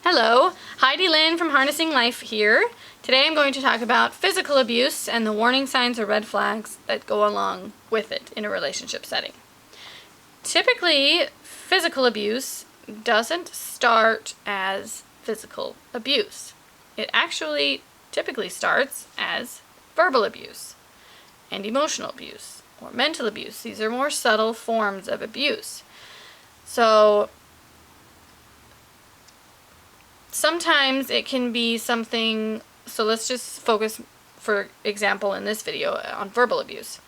Hello, Heidi Lynn from Harnessing Life here. Today I'm going to talk about physical abuse and the warning signs or red flags that go along with it in a relationship setting. Typically, physical abuse doesn't start as physical abuse. It actually typically starts as verbal abuse and emotional abuse or mental abuse. These are more subtle forms of abuse. So sometimes it can be something, so let's just focus, for example, in this video on verbal abuse.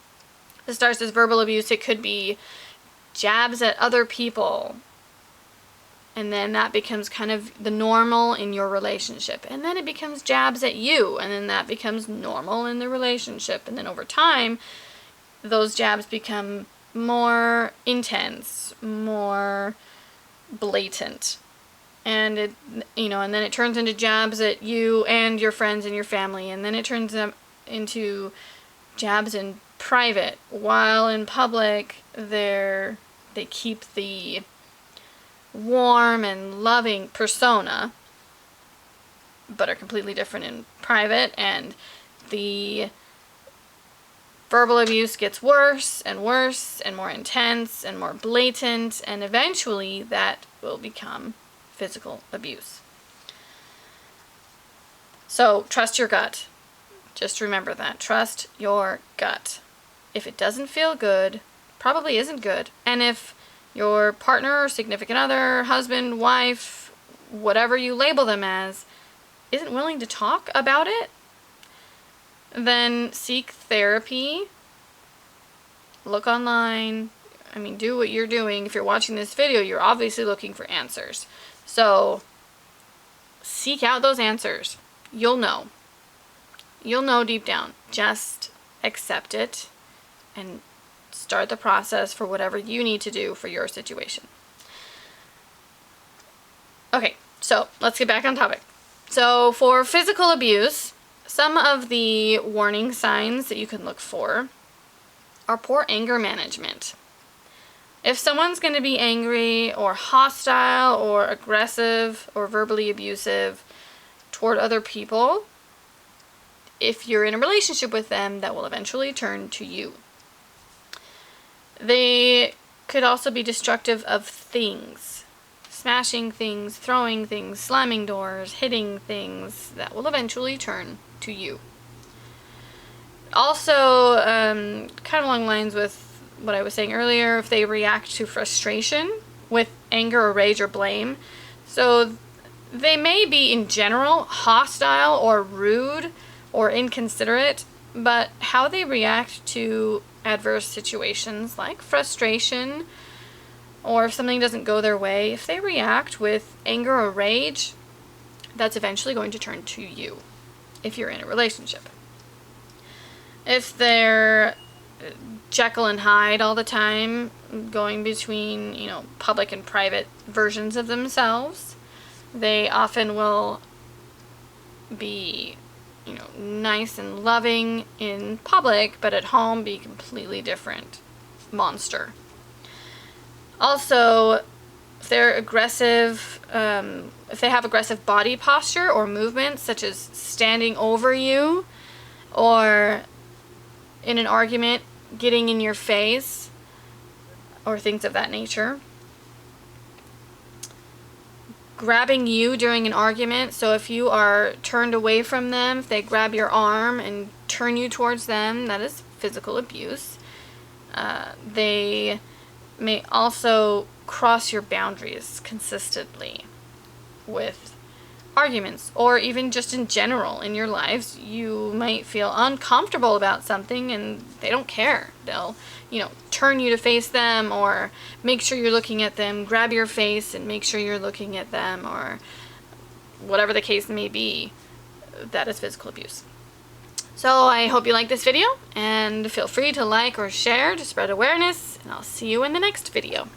This starts as verbal abuse. It could be jabs at other people, and then that becomes kind of the normal in your relationship. And then it becomes jabs at you, and then that becomes normal in the relationship. And then over time, those jabs become more intense, more blatant. And and then it turns into jabs at you and your friends and your family, and then it turns into jabs in private, while in public they keep the warm and loving persona, but are completely different in private, and the verbal abuse gets worse and worse and more intense and more blatant, and eventually that will become physical abuse. So trust your gut. Just remember that. Trust your gut. If it doesn't feel good, probably isn't good. And if your partner or significant other, husband, wife, whatever you label them as, isn't willing to talk about it, then seek therapy. Look online. Do what you're doing. If you're watching this video, you're obviously looking for answers. So seek out those answers. You'll know. You'll know deep down. Just accept it and start the process for whatever you need to do for your situation. Okay, so let's get back on topic. So for physical abuse, some of the warning signs that you can look for are poor anger management. If someone's going to be angry or hostile or aggressive or verbally abusive toward other people, if you're in a relationship with them, that will eventually turn to you. They could also be destructive of things. Smashing things, throwing things, slamming doors, hitting things, that will eventually turn to you. Also, kind of along the lines with what I was saying earlier, if they react to frustration with anger or rage or blame. So they may be in general hostile or rude or inconsiderate, but how they react to adverse situations like frustration, or if something doesn't go their way, if they react with anger or rage, that's eventually going to turn to you if you're in a relationship. If they're Jekyll and Hyde all the time, going between, public and private versions of themselves, they often will be, nice and loving in public, but at home be completely different monster. Also, if they're aggressive, if they have aggressive body posture or movements, such as standing over you, or in an argument, getting in your face, or things of that nature. Grabbing you during an argument, so if you are turned away from them, if they grab your arm and turn you towards them, that is physical abuse. They may also cross your boundaries consistently with arguments, or even just in general in your lives. You might feel uncomfortable about something and they don't care. They'll, turn you to face them, or make sure you're looking at them, grab your face and make sure you're looking at them, or whatever the case may be. That is physical abuse. So I hope you like this video, and feel free to like or share to spread awareness, and I'll see you in the next video.